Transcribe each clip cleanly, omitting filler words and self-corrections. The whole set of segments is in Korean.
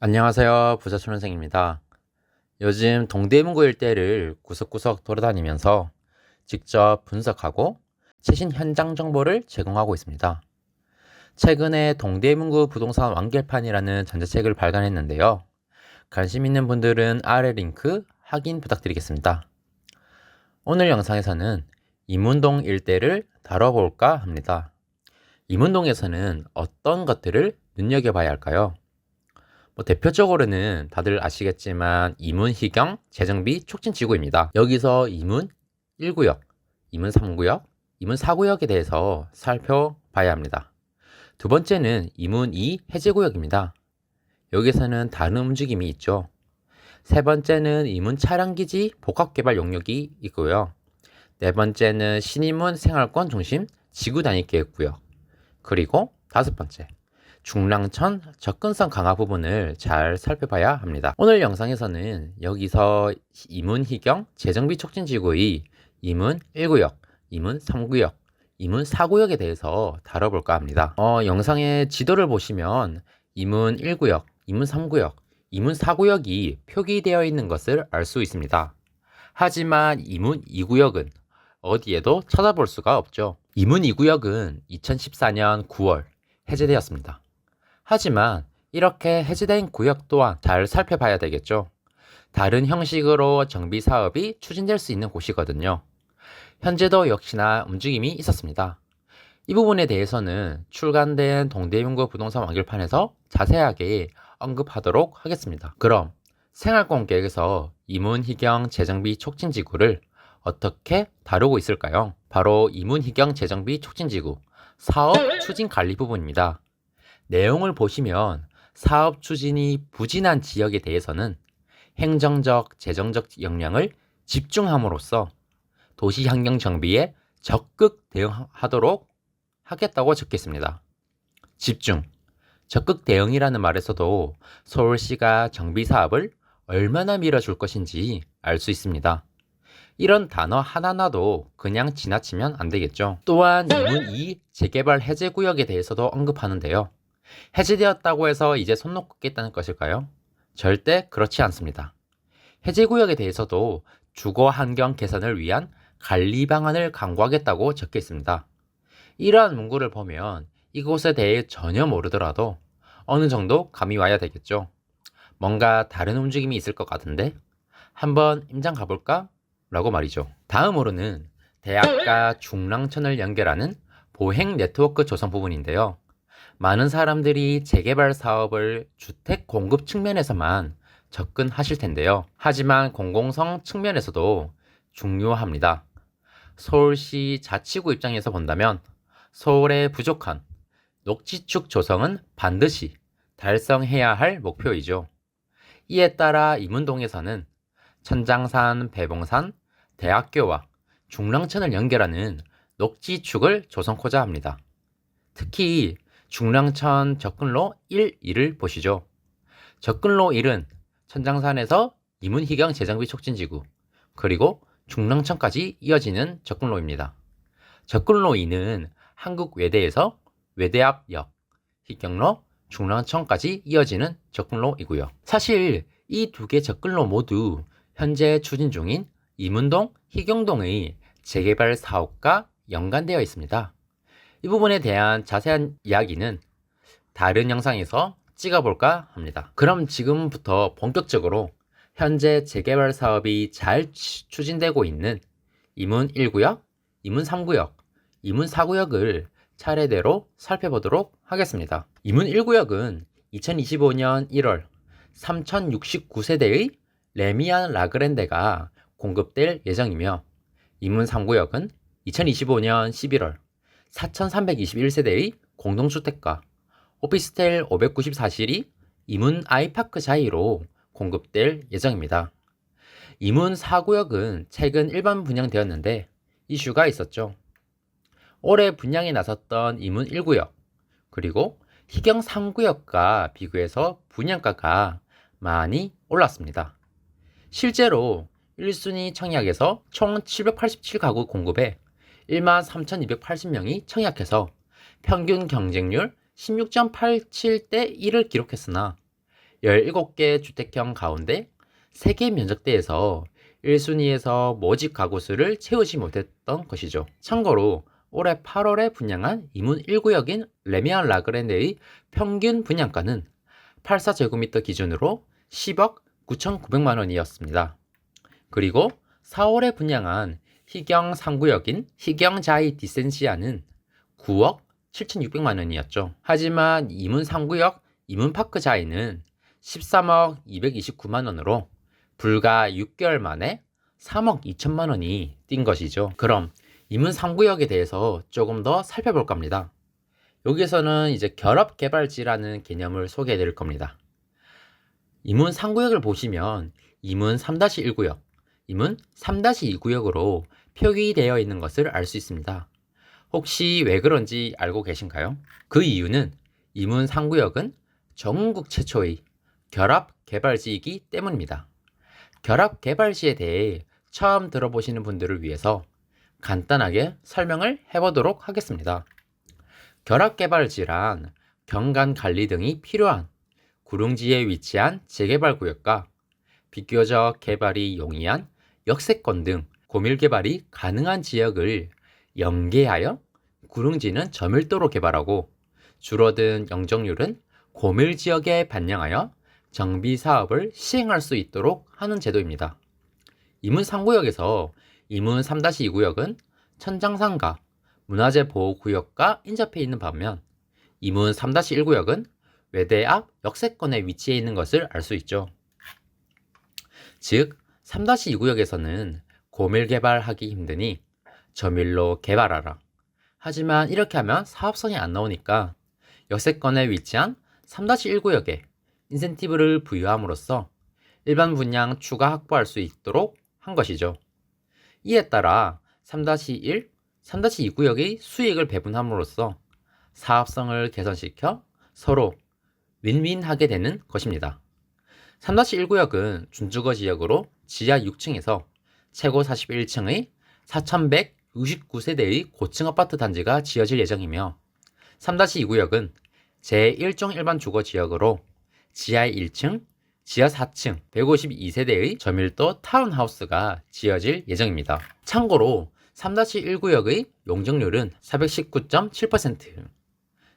안녕하세요. 부자촌선생입니다. 요즘 동대문구 일대를 구석구석 돌아다니면서 직접 분석하고 최신 현장 정보를 제공하고 있습니다. 최근에 동대문구 부동산 완결판이라는 전자책을 발간했는데요. 관심 있는 분들은 아래 링크 확인 부탁드리겠습니다. 오늘 영상에서는 이문동 일대를 다뤄볼까 합니다. 이문동에서는 어떤 것들을 눈여겨봐야 할까요? 대표적으로는 다들 아시겠지만 이문희경 재정비 촉진지구입니다. 여기서 이문 1구역, 이문 3구역, 이문 4구역에 대해서 살펴봐야 합니다. 두 번째는 이문 2 해제구역입니다. 여기서는 다른 움직임이 있죠. 세 번째는 이문 차량기지 복합개발 용역이 있고요. 네 번째는 신이문 생활권 중심 지구단위계획구역. 그리고 다섯 번째, 중랑천 접근성 강화 부분을 잘 살펴봐야 합니다. 오늘 영상에서는 여기서 이문희경 재정비 촉진지구의 이문 1구역, 이문 3구역, 이문 4구역에 대해서 다뤄볼까 합니다. 영상의 지도를 보시면 이문 1구역, 이문 3구역, 이문 4구역이 표기되어 있는 것을 알 수 있습니다. 하지만 이문 2구역은 어디에도 찾아볼 수가 없죠. 이문 2구역은 2014년 9월 해제되었습니다. 하지만 이렇게 해제된 구역 또한 잘 살펴봐야 되겠죠. 다른 형식으로 정비 사업이 추진될 수 있는 곳이거든요. 현재도 역시나 움직임이 있었습니다. 이 부분에 대해서는 출간된 동대문구 부동산 완결판에서 자세하게 언급하도록 하겠습니다. 그럼 생활권 계획에서 이문희경 재정비 촉진지구를 어떻게 다루고 있을까요? 바로 이문희경 재정비 촉진지구 사업 추진 관리 부분입니다. 내용을 보시면 사업 추진이 부진한 지역에 대해서는 행정적, 재정적 역량을 집중함으로써 도시 환경 정비에 적극 대응하도록 하겠다고 적겠습니다. 집중, 적극 대응이라는 말에서도 서울시가 정비 사업을 얼마나 밀어줄 것인지 알 수 있습니다. 이런 단어 하나하나도 그냥 지나치면 안 되겠죠. 또한 이문 2 재개발 해제 구역에 대해서도 언급하는데요. 해제되었다고 해서 이제 손 놓겠다는 것일까요? 절대 그렇지 않습니다. 해제 구역에 대해서도 주거 환경 개선을 위한 관리 방안을 강구하겠다고 적혀 있습니다. 이러한 문구를 보면 이곳에 대해 전혀 모르더라도 어느 정도 감이 와야 되겠죠. 뭔가 다른 움직임이 있을 것 같은데 한번 임장 가볼까? 라고 말이죠. 다음으로는 대학과 중랑천을 연결하는 보행 네트워크 조성 부분인데요. 많은 사람들이 재개발 사업을 주택 공급 측면에서만 접근하실 텐데요. 하지만 공공성 측면에서도 중요합니다. 서울시 자치구 입장에서 본다면 서울의 부족한 녹지축 조성은 반드시 달성해야 할 목표이죠. 이에 따라 이문동에서는 천장산, 배봉산, 대학교와 중랑천을 연결하는 녹지축을 조성코자 합니다. 특히 중랑천 접근로 1, 2를 보시죠. 접근로 1은 천장산에서 이문희경 재정비 촉진지구 그리고 중랑천까지 이어지는 접근로입니다. 접근로 2는 한국외대에서 외대 앞역, 희경로, 중랑천까지 이어지는 접근로이고요. 사실 이 두 개 접근로 모두 현재 추진 중인 이문동, 희경동의 재개발 사업과 연관되어 있습니다. 이 부분에 대한 자세한 이야기는 다른 영상에서 찍어볼까 합니다. 그럼 지금부터 본격적으로 현재 재개발 사업이 잘 추진되고 있는 이문 1구역, 이문 3구역, 이문 4구역을 차례대로 살펴보도록 하겠습니다. 이문 1구역은 2025년 1월 3069세대의 레미안 라그랜데가 공급될 예정이며 이문 3구역은 2025년 11월 4321세대의 공동주택과 오피스텔 594실이 이문 아이파크 자이로 공급될 예정입니다. 이문 4구역은 최근 일반 분양되었는데 이슈가 있었죠. 올해 분양에 나섰던 이문 1구역 그리고 희경 3구역과 비교해서 분양가가 많이 올랐습니다. 실제로 1순위 청약에서 총 787가구 공급에 13,280명이 청약해서 평균 경쟁률 16.87대 1을 기록했으나 17개 주택형 가운데 3개 면적대에서 1순위에서 모집 가구 수를 채우지 못했던 것이죠. 참고로 올해 8월에 분양한 이문 1구역인 레미안 라그랜드의 평균 분양가는 84제곱미터 기준으로 10억 9,900만 원이었습니다. 그리고 4월에 분양한 희경 3구역인 희경자이 디센시아는 9억 7,600만 원이었죠. 하지만 이문 3구역 이문파크자이는 13억 229만 원으로 불과 6개월 만에 3억 2천만 원이 뛴 것이죠. 그럼 이문 3구역에 대해서 조금 더 살펴볼까 합니다. 여기서는 이제 결합개발지라는 개념을 소개해 드릴 겁니다. 이문 3구역을 보시면 이문 3-1구역, 이문 3-2구역으로 표기되어 있는 것을 알 수 있습니다. 혹시 왜 그런지 알고 계신가요? 그 이유는 이문 3구역은 전국 최초의 결합개발지이기 때문입니다. 결합개발지에 대해 처음 들어보시는 분들을 위해서 간단하게 설명을 해보도록 하겠습니다. 결합개발지란 경관관리 등이 필요한 구릉지에 위치한 재개발구역과 비교적 개발이 용이한 역세권 등 고밀개발이 가능한 지역을 연계하여 구릉지는 저밀도로 개발하고 줄어든 영정률은 고밀지역에 반영하여 정비사업을 시행할 수 있도록 하는 제도입니다. 이문 3구역에서 이문 3-2구역은 천장상가, 문화재 보호구역과 인접해 있는 반면 이문 3-1구역은 외대 앞 역세권에 위치해 있는 것을 알 수 있죠. 즉 3-2구역에서는 고밀 개발하기 힘드니 저밀로 개발하라. 하지만 이렇게 하면 사업성이 안 나오니까 역세권에 위치한 3-1구역에 인센티브를 부여함으로써 일반 분양 추가 확보할 수 있도록 한 것이죠. 이에 따라 3-1, 3-2구역의 수익을 배분함으로써 사업성을 개선시켜 서로 윈윈하게 되는 것입니다. 3-1구역은 준주거 지역으로 지하 6층에서 최고 41층의 4,169세대의 고층 아파트 단지가 지어질 예정이며 3-2구역은 제1종 일반 주거 지역으로 지하 1층, 지하 4층 152세대의 저밀도 타운하우스가 지어질 예정입니다. 참고로 3-1구역의 용적률은 419.7%,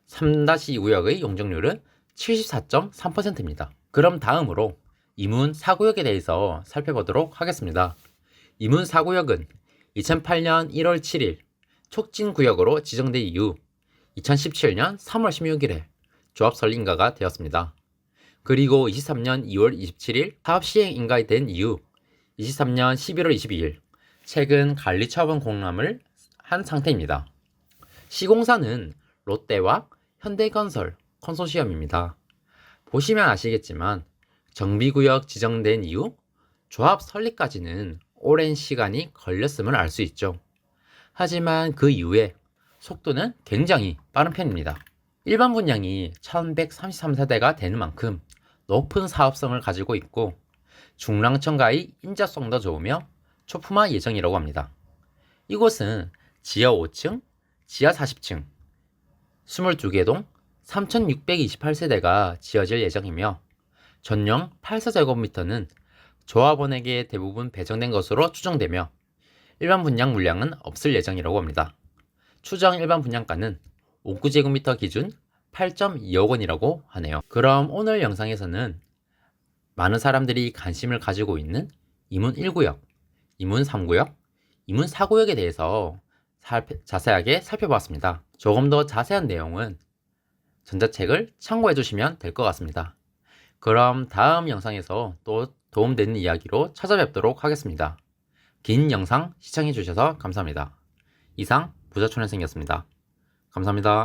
3-2구역의 용적률은 74.3%입니다. 그럼 다음으로 이문 4구역에 대해서 살펴보도록 하겠습니다. 이문 4구역은 2008년 1월 7일 촉진구역으로 지정된 이후 2017년 3월 16일에 조합 설립인가가 되었습니다. 그리고 23년 2월 27일 사업 시행 인가가 된 이후 23년 11월 22일 최근 관리처분 공람을 한 상태입니다. 시공사는 롯데와 현대건설 컨소시엄입니다. 보시면 아시겠지만 정비구역 지정된 이후 조합 설립까지는 오랜 시간이 걸렸음을 알 수 있죠. 하지만 그 이후에 속도는 굉장히 빠른 편입니다. 일반 분양이 1133세대가 되는 만큼 높은 사업성을 가지고 있고 중랑천가의 인접성도 좋으며 초품화 예정이라고 합니다. 이곳은 지하 5층, 지하 40층, 22개 동 3628세대가 지어질 예정이며 전용 84제곱미터는 조합원에게 대부분 배정된 것으로 추정되며 일반 분양 물량은 없을 예정이라고 합니다. 추정 일반 분양가는 5구제곱미터 기준 8.2억 원이라고 하네요. 그럼 오늘 영상에서는 많은 사람들이 관심을 가지고 있는 이문 1구역, 이문 3구역, 이문 4구역에 대해서 자세하게 살펴봤습니다. 조금 더 자세한 내용은 전자책을 참고해 주시면 될 것 같습니다. 그럼 다음 영상에서 또 도움되는 이야기로 찾아뵙도록 하겠습니다. 긴 영상 시청해 주셔서 감사합니다. 이상 부자촌현생이었습니다. 감사합니다.